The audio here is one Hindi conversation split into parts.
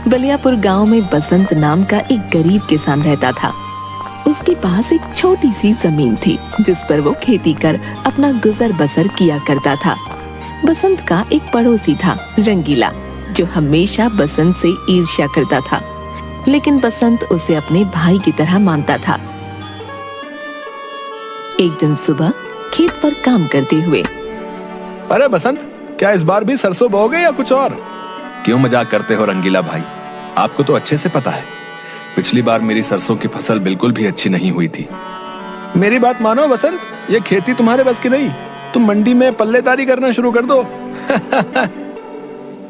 बलियापुर गांव में बसंत नाम का एक गरीब किसान रहता था। उसके पास एक छोटी सी जमीन थी जिस पर वो खेती कर अपना गुजर बसर किया करता था। बसंत का एक पड़ोसी था रंगीला, जो हमेशा बसंत से ईर्ष्या करता था, लेकिन बसंत उसे अपने भाई की तरह मानता था। एक दिन सुबह खेत पर काम करते हुए, अरे बसंत, क्या इस बार भी सरसों बोओगे या कुछ और? क्यों मजाक करते हो रंगीला भाई? आपको तो अच्छे से पता है, पिछली बार मेरी सरसों की फसल बिल्कुल भी अच्छी नहीं हुई थी। मेरी बात मानो बसंत, ये खेती तुम्हारे बस की नहीं। तुम मंडी में पल्लेदारी करना शुरू कर दो।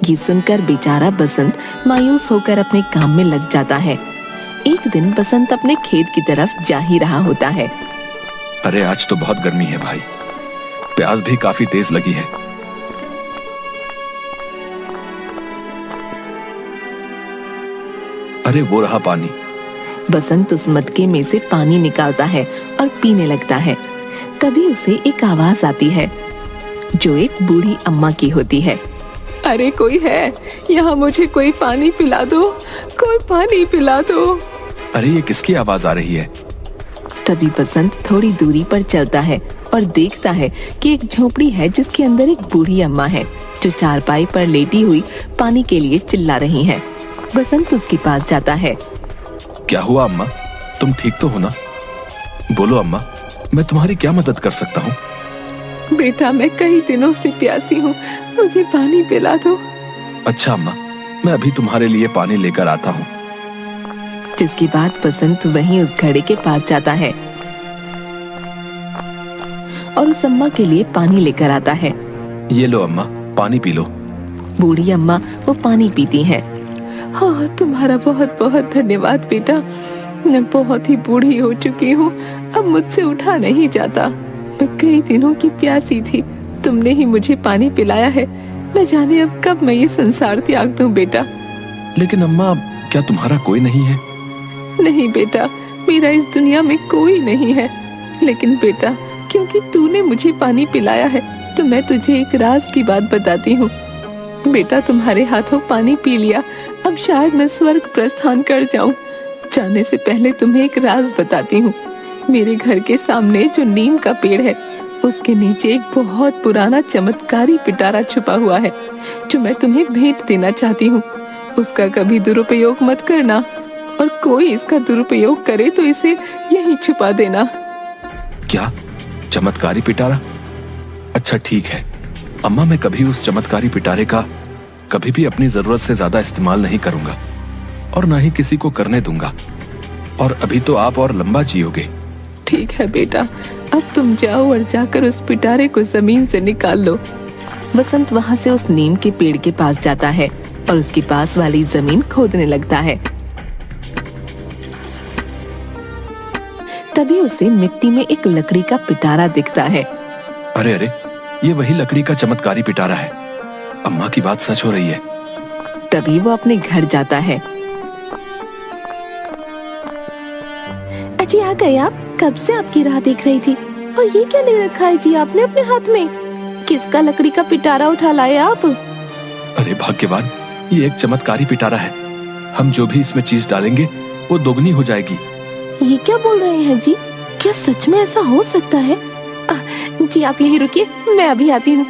ये सुनकर बेचारा बसंत मायूस होकर अपने काम में लग जाता है। एक दिन बसंत अपने खेत की तरफ जा ही रहा होता है। अरे आज तो बहुत गर्मी है भाई, प्यास भी काफी तेज लगी है। अरे वो रहा पानी। बसंत उस मटके में से पानी निकालता है और पीने लगता है। तभी उसे एक आवाज आती है, जो एक बूढ़ी अम्मा की होती है। अरे कोई है यहाँ, मुझे कोई पानी पिला दो, कोई पानी पिला दो। अरे ये किसकी आवाज आ रही है? तभी बसंत थोड़ी दूरी पर चलता है और देखता है कि एक झोपड़ी है जिसके अंदर एक बूढ़ी अम्मा है, जो चारपाई पर लेटी हुई पानी के लिए चिल्ला रही है। बसंत उसके पास जाता है। क्या हुआ अम्मा, तुम ठीक तो हो ना? बोलो अम्मा, मैं तुम्हारी क्या मदद कर सकता हूँ? बेटा, मैं कई दिनों से प्यासी हूँ, मुझे पानी पिला दो। अच्छा अम्मा, मैं अभी तुम्हारे लिए पानी लेकर आता हूँ। जिसके बाद बसंत वहीं उस घड़े के पास जाता है और उस अम्मा के लिए पानी लेकर आता है। ये लो अम्मा, पानी पी लो। बूढ़ी अम्मा वो पानी पीती है। हाँ, तुम्हारा बहुत बहुत धन्यवाद बेटा, मैं बहुत ही बूढ़ी हो चुकी हूँ, अब मुझसे उठा नहीं जाता। मैं कई दिनों की प्यासी थी, तुमने ही मुझे पानी पिलाया है, न जाने अब कब मैं ये संसार त्याग दूं बेटा। लेकिन अम्मा, क्या तुम्हारा कोई नहीं है? नहीं बेटा, मेरा इस दुनिया में कोई नहीं है, लेकिन बेटा क्योंकि तूने मुझे पानी पिलाया है तो मैं तुझे एक राज की बात बताती हूँ। बेटा, तुम्हारे हाथों पानी पी लिया, अब शायद मैं स्वर्ग प्रस्थान कर जाऊं। जाने से पहले तुम्हें एक राज बताती हूँ। मेरे घर के सामने जो नीम का पेड़ है, उसके नीचे एक बहुत पुराना चमत्कारी पिटारा छुपा हुआ है, जो मैं तुम्हें भेंट देना चाहती हूँ। उसका कभी दुरुपयोग मत करना, और कोई इसका दुरुपयोग करे तो इसे यहीं छुपा देना। क्या चमत्कारी पिटारा? अच्छा ठीक है अम्मा, मैं कभी उस चमत्कारी पिटारे का कभी भी अपनी जरूरत से ज्यादा इस्तेमाल नहीं करूंगा, और ना ही किसी को करने दूंगा। और अभी तो आप और लंबा जियोगे। ठीक है बेटा, अब तुम जाओ और जाकर उस पिटारे को जमीन से निकाल लो। बसंत वहाँ से उस नीम के पेड़ के पास जाता है और उसके पास वाली जमीन खोदने लगता है। तभी उसे मिट्टी में एक लकड़ी का पिटारा दिखता है। अरे अरे, ये वही लकड़ी का चमत्कारी पिटारा है। अम्मा की बात सच हो रही है। तभी वो अपने घर जाता है। अजी आ गए आप? कब से आपकी राह देख रही थी। और ये क्या ले रखा है जी आपने अपने हाथ में? किसका लकड़ी का पिटारा उठा लाए आप? अरे भाग्यवान, ये एक चमत्कारी पिटारा है। हम जो भी इसमें चीज डालेंगे वो दोगुनी हो जाएगी। ये क्या बोल रहे हैं जी? क्या सच में ऐसा हो सकता है? जी आप यहीं रुकिए, मैं अभी आती हूँ।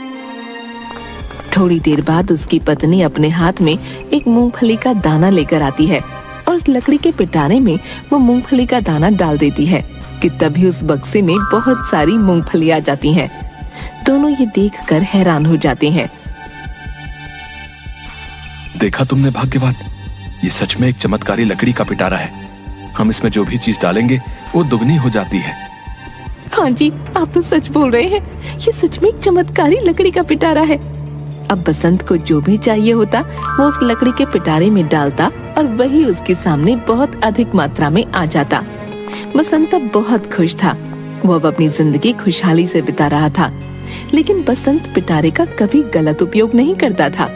थोड़ी देर बाद उसकी पत्नी अपने हाथ में एक मूंगफली का दाना लेकर आती है और उस लकड़ी के पिटारे में वो मूंगफली का दाना डाल देती है कि तभी उस बक्से में बहुत सारी मूंगफली आ जाती हैं। दोनों ये देखकर हैरान हो जाते हैं। देखा तुमने भाग्यवान, ये सच में एक चमत्कारी लकड़ी का पिटारा है। हम इसमें जो भी चीज डालेंगे वो दुगनी हो जाती है। हाँ जी, आप तो सच बोल रहे हैं, ये सच में एक चमत्कारी लकड़ी का पिटारा है। अब बसंत को जो भी चाहिए होता वो उस लकड़ी के पिटारे में डालता और वही उसके सामने बहुत अधिक मात्रा में आ जाता। बसंत अब बहुत खुश था। वो अब अपनी जिंदगी खुशहाली से बिता रहा था, लेकिन बसंत पिटारे का कभी गलत उपयोग नहीं करता था।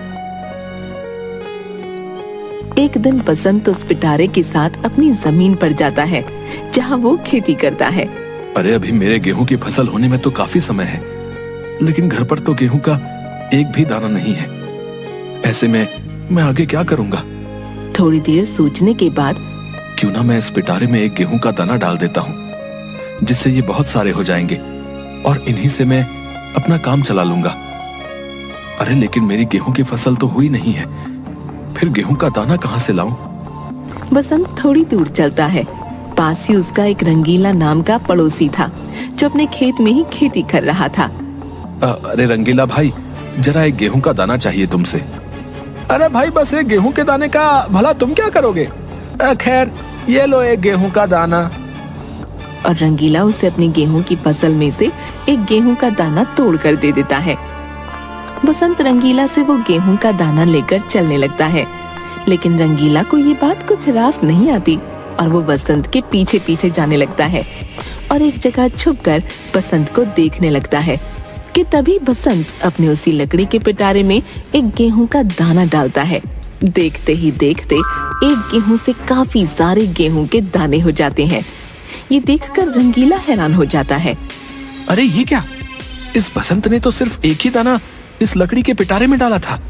एक दिन बसंत उस पिटारे के साथ अपनी जमीन पर जाता है जहाँ वो खेती करता है। अरे अभी मेरे गेहूं की फसल होने में तो काफी समय है, लेकिन घर पर तो गेहूं का एक भी दाना नहीं है। ऐसे में मैं आगे क्या करूंगा? थोड़ी देर सोचने के बाद क्यों ना मैं इस पिटारे में एक गेहूं का दाना डाल देता हूँ, जिससे ये बहुत सारे हो जाएंगे और इन्हीं से मैं अपना काम चला लूंगा। अरे लेकिन मेरी गेहूं की फसल तो हुई नहीं है, फिर गेहूं का दाना कहाँ से लाऊं? बसंत थोड़ी दूर चलता है। पास ही उसका एक रंगीला नाम का पड़ोसी था, जो अपने खेत में ही खेती कर रहा था। अरे रंगीला भाई, जरा एक गेहूं का दाना चाहिए तुमसे। अरे भाई, बस एक गेहूं के दाने का भला तुम क्या करोगे? खैर, ये लो एक गेहूं का दाना। और रंगीला उसे अपनी गेहूं की फसल में से एक गेहूं का दाना तोड़ कर दे देता है। बसंत रंगीला से वो गेहूं का दाना लेकर चलने लगता है, लेकिन रंगीला को ये बात कुछ रास नहीं आती और वो बसंत के पीछे पीछे जाने लगता है और एक जगह छुपकर बसंत को देखने लगता है कि तभी बसंत अपने उसी लकड़ी के पिटारे में एक गेहूं का दाना डालता है। देखते ही देखते एक गेहूं से काफी सारे गेहूं के दाने हो जाते हैं। ये देखकर रंगीला हैरान हो जाता है। अरे ये क्या? इस बसंत ने तो सिर्फ एक ही दाना इस लकड़ी के पिटारे में डाला था।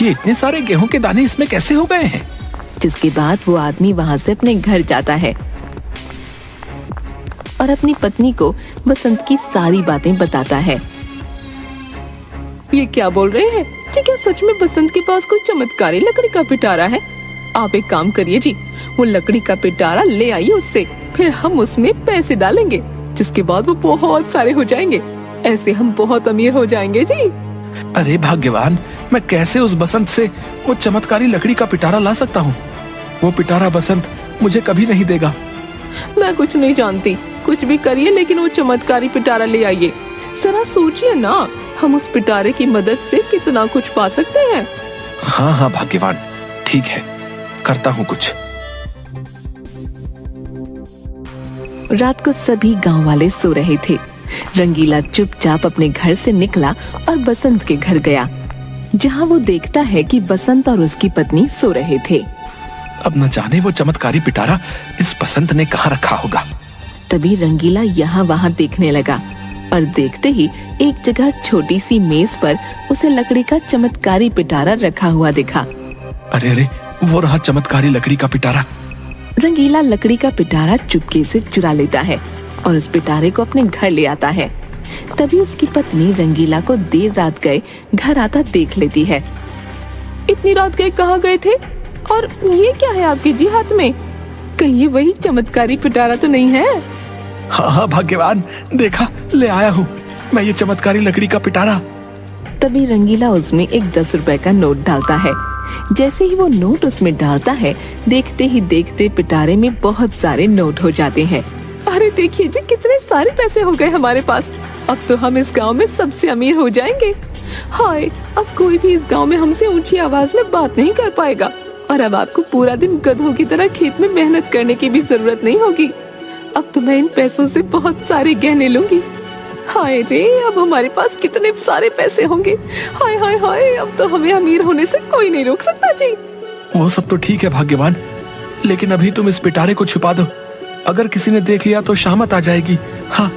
ये इतने सारे गेहूं के दाने इसमें कैसे हो गए हैं? जिसके बाद वो आदमी वहाँ से अपने घर जाता है और अपनी पत्नी को बसंत की सारी बातें बताता है। ये क्या बोल रहे हैं जी? क्या सच में बसंत के पास कोई चमत्कारी लकड़ी का पिटारा है? आप एक काम करिए जी, वो लकड़ी का पिटारा ले आइए उससे, फिर हम उसमें पैसे डालेंगे, जिसके बाद वो बहुत सारे हो जाएंगे। ऐसे हम बहुत अमीर हो जाएंगे जी। अरे भाग्यवान, मैं कैसे उस बसंत से वो चमत्कारी लकड़ी का पिटारा ला सकता हूँ? वो पिटारा बसंत मुझे कभी नहीं देगा। मैं कुछ नहीं जानती, कुछ भी करिए, लेकिन वो चमत्कारी पिटारा ले आइए। जरा सोचिए ना, हम उस पिटारे की मदद से कितना कुछ पा सकते हैं। हाँ हाँ भाग्यवान, ठीक है, करता हूँ कुछ। रात को सभी गांव वाले सो रहे थे। रंगीला चुपचाप अपने घर से निकला और बसंत के घर गया, जहां वो देखता है कि बसंत और उसकी पत्नी सो रहे थे। अब न जाने वो चमत्कारी पिटारा इस बसंत ने कहाँ रखा होगा। तभी रंगीला यहाँ वहाँ देखने लगा और देखते ही एक जगह छोटी सी मेज पर उसे लकड़ी का चमत्कारी पिटारा रखा हुआ दिखा। अरे अरे, वो रहा चमत्कारी लकड़ी का पिटारा। रंगीला लकड़ी का पिटारा चुपके से चुरा लेता है और उस पिटारे को अपने घर ले आता है। तभी उसकी पत्नी रंगीला को देर रात गए घर आता देख लेती है। इतनी रात गए कहाँ गए थे? और ये क्या है आपके जी हाथ में? कहीं ये वही चमत्कारी पिटारा तो नहीं है? हाँ हाँ भाग्यवान, देखा, ले आया हूँ मैं ये चमत्कारी लकड़ी का पिटारा। तभी रंगीला उसमें एक 10 रुपए का नोट डालता है। जैसे ही वो नोट उसमें डालता है, देखते ही देखते पिटारे में बहुत सारे नोट हो जाते हैं। अरे देखिए जी, कितने सारे पैसे हो गए हमारे पास। अब तो हम इस गांव में सबसे अमीर हो जाएंगे। हाय, अब कोई भी इस गांव में हमसे ऊंची आवाज में बात नहीं कर पाएगा और अब आपको पूरा दिन गधों की तरह खेत में मेहनत करने की भी जरूरत नहीं होगी। अब तो मैं इन पैसों से बहुत सारे गहने लूंगी। हाय रे, अब हमारे पास कितने सारे पैसे होंगे। हाय हाय हाय, अब तो हमें अमीर होने से कोई नहीं रोक सकता जी। वो सब तो ठीक है भाग्यवान, लेकिन अभी तुम इस पिटारे को छुपा दो। अगर किसी ने देख लिया तो शामत आ जाएगी। हाँ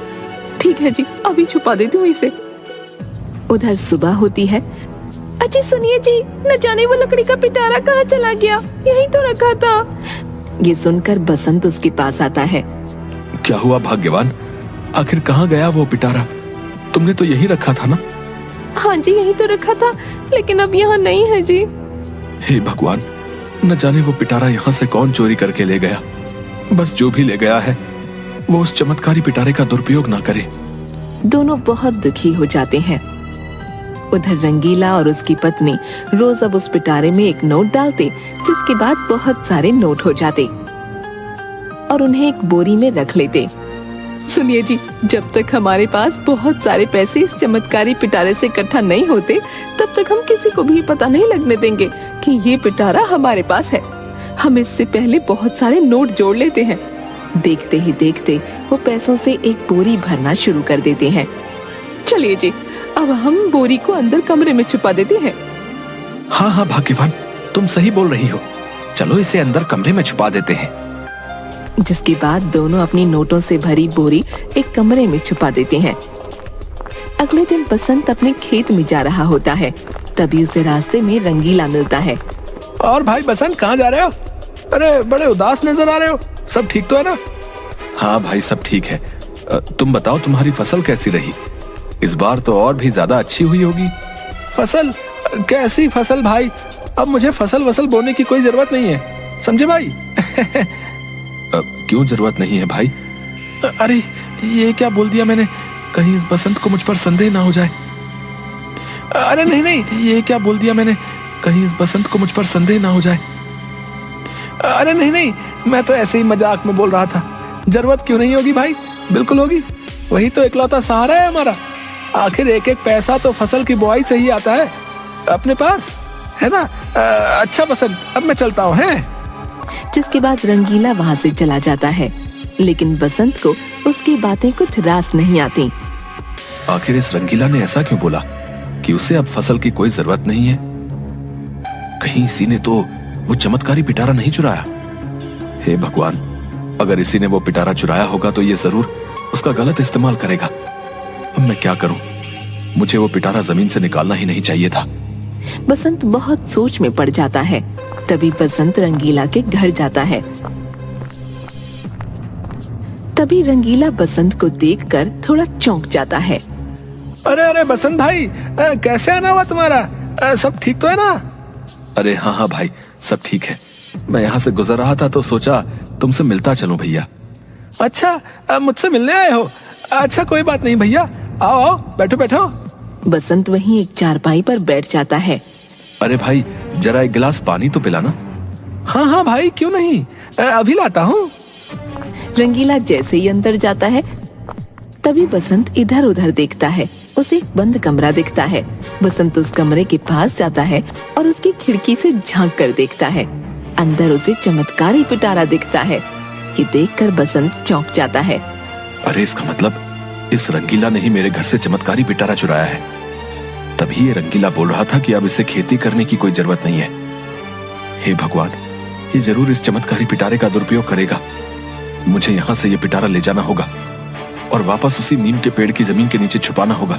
ठीक है जी, अभी छुपा देती हूँ इसे। उधर सुबह होती है। अजी सुनिए जी, न जाने वो लकड़ी का पिटारा कहाँ चला गया, यहीं तो रखा था। ये सुनकर बसंत उसके पास आता है। क्या हुआ भाग्यवान, आखिर कहाँ गया वो पिटारा? तुमने तो यही रखा था ना? हाँ जी, यहीं तो रखा था, लेकिन अब यहाँ नहीं है जी। हे भगवान, न जाने वो पिटारा यहाँ से कौन चोरी करके ले गया। बस जो भी ले गया है वो उस चमत्कारी पिटारे का दुरुपयोग ना करे। दोनों बहुत दुखी हो जाते हैं। उधर रंगीला और उसकी पत्नी रोज अब उस पिटारे में एक नोट डालते, जिसके बाद बहुत सारे नोट हो जाते और उन्हें एक बोरी में रख लेते। सुनिए जी, जब तक हमारे पास बहुत सारे पैसे इस चमत्कारी पिटारे से इकट्ठा नहीं होते, तब तक हम किसी को भी पता नहीं लगने देंगे कि ये पिटारा हमारे पास है। हम इससे पहले बहुत सारे नोट जोड़ लेते हैं। देखते ही देखते वो पैसों से एक बोरी भरना शुरू कर देते हैं। चलिए जी, अब हम बोरी को अंदर कमरे में छुपा देते हैं। हाँ हाँ भाग्यवान, तुम सही बोल रही हो, चलो इसे अंदर कमरे में छुपा देते हैं। जिसके बाद दोनों अपनी नोटों से भरी बोरी एक कमरे में छुपा देते हैं। अगले दिन बसंत अपने खेत में जा रहा होता है। तभी उसे रास्ते में रंगीला मिलता है। और भाई बसंत, कहाँ जा रहे हो? अरे बड़े उदास नजर आ रहे हो। सब ठीक तो है ना? हाँ भाई, सब ठीक है। तुम बताओ, तुम्हारी फसल कैसी रही? इस बार तो और भी ज्यादा अच्छी हुई होगी। फसल? कैसी फसल भाई? अब मुझे फसल वसल बोने की कोई जरूरत नहीं है, समझे भाई? क्यों जरूरत नहीं है भाई? अरे ये क्या बोल दिया मैंने? कहीं इस बसंत को मुझ पर संदेह ना हो जाए। अरे नहीं नहीं, ये क्या बोल दिया मैंने? कहीं इस बसंत को मुझ पर संदेह ना हो जाए। अरे नहीं नहीं, मैं तो ऐसे ही मजाक में बोल रहा था। जरूरत क्यों नहीं होगी भाई, बिल्कुल होगी। वही तो इकलौता सहारा है हमारा। आखिर एक एक पैसा तो फसल की बुआई से ही आता है अपने पास, है ना? अच्छा बसंत, अब मैं चलता हूँ, है? जिसके बाद रंगीला वहाँ से चला जाता है, लेकिन बसंत को उसकी बातें कुछ रास नहीं आती। आखिर इस रंगीला ने ऐसा क्यों बोला कि उसे अब फसल की कोई जरूरत नहीं है? कहीं इसी ने तो वो चमत्कारी पिटारा नहीं चुराया? हे भगवान, अगर इसी ने वो पिटारा चुराया होगा तो ये जरूर उसका गलत इस्तेमाल करेगा। अब मैं क्या करूं? मुझे वो पिटारा जमीन से निकालना ही नहीं चाहिए था। बसंत बहुत सोच में पड़ जाता है। तभी बसंत रंगीला के घर जाता है। तभी रंगीला बसंत को देखकर थोड़ा चौंक जाता है। अरे अरे बसंत भाई, कैसे आना हुआ तुम्हारा? सब ठीक तो है ना? अरे हाँ हाँ भाई, सब ठीक है। मैं यहाँ से गुजर रहा था तो सोचा तुमसे मिलता चलूं भैया। अच्छा, मुझसे मिलने आए हो? अच्छा कोई बात नहीं भैया, आओ आओ, बैठो बैठो। बसंत वहीं एक चारपाई पर बैठ जाता है। अरे भाई, जरा एक गिलास पानी तो पिलाना। हाँ हाँ भाई, क्यों नहीं, अभी लाता हूँ। रंगीला जैसे ही अंदर जाता है, तभी बसंत इधर उधर देखता है। उसे एक बंद कमरा दिखता है। बसंत उस कमरे के पास जाता है और उसकी खिड़की से झांक कर देखता है। अंदर उसे चमत्कारी पिटारा दिखता है। ये देखकर बसंत चौंक जाता है। अरे इसका मतलब इस रंगीला ने ही मेरे घर से चमत्कारी पिटारा चुराया है। तभी ये रंगीला बोल रहा था कि अब इसे खेती करने की कोई जरूरत नहीं है। हे भगवान, ये जरूर इस चमत्कारी पिटारे का दुरुपयोग करेगा। मुझे यहाँ से ये पिटारा ले जाना होगा और वापस उसी नीम के पेड़ की जमीन के नीचे छुपाना होगा।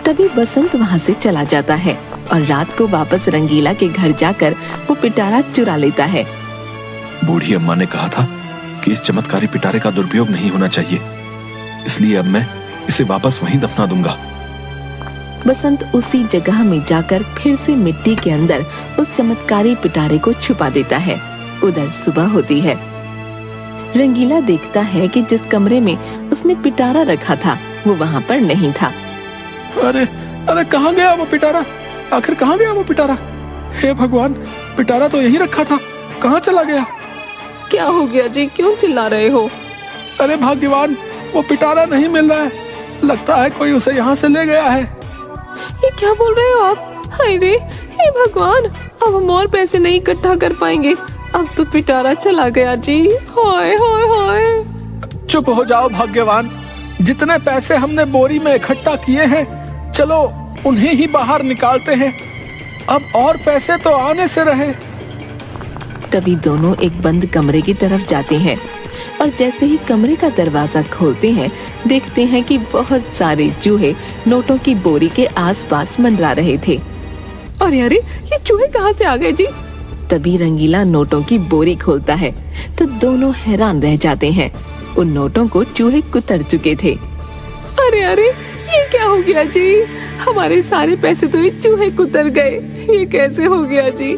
तभी बसंत वहाँ से चला जाता है और रात को वापस रंगीला के घर जाकर वो पिटारा चुरा लेता है। बूढ़ी अम्मा ने कहा था कि इस चमत्कारी पिटारे का दुरुपयोग नहीं होना चाहिए, इसलिए अब मैं इसे वापस वहीं दफना दूंगा। बसंत उसी जगह में जाकर फिर से मिट्टी के अंदर उस चमत्कारी पिटारे को छुपा देता है। उधर सुबह होती है। रंगीला देखता है कि जिस कमरे में उसने पिटारा रखा था वो वहाँ पर नहीं था। अरे अरे, कहाँ गया वो पिटारा? आखिर कहाँ गया वो पिटारा? हे भगवान, पिटारा तो यहीं रखा था, कहाँ चला गया? क्या हो गया जी, क्यों चिल्ला रहे हो? अरे भाग्यवान, वो पिटारा नहीं मिल रहा है। लगता है कोई उसे यहाँ से ले गया है। ये क्या बोल रहे हो आप? हाय रे, हे भगवान, अब हम और पैसे नहीं इकट्ठा कर पाएंगे। अब तो पिटारा चला गया जी। हाय हाय हाय। चुप हो जाओ भाग्यवान, जितने पैसे हमने बोरी में इकट्ठा किए हैं, चलो उन्हें ही बाहर निकालते हैं। अब और पैसे तो आने से रहे। तभी दोनों एक बंद कमरे की तरफ जाते हैं और जैसे ही कमरे का दरवाजा खोलते हैं, देखते हैं कि बहुत सारे चूहे नोटों की बोरी के आसपास मंडरा रहे थे। अरे अरे, ये चूहे कहाँ से आ गए जी? तभी रंगीला नोटों की बोरी खोलता है तो दोनों हैरान रह जाते हैं। उन नोटों को चूहे कुतर चुके थे। अरे अरे, ये क्या हो गया जी? हमारे सारे पैसे तो ये चूहे कुतर गए। ये कैसे हो गया जी?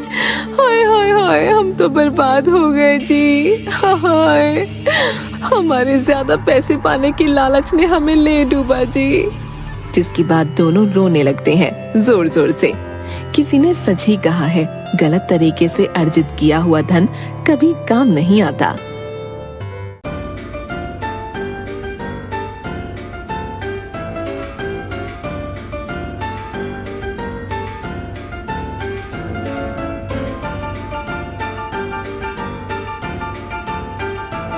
हाय हाय हाय, हम तो बर्बाद हो गए जी। हाय, हमारे ज्यादा पैसे पाने की लालच ने हमें ले डूबा जी। जिसके बाद दोनों रोने लगते हैं जोर जोर से। किसी ने सच ही कहा है, गलत तरीके से अर्जित किया हुआ धन कभी काम नहीं आता।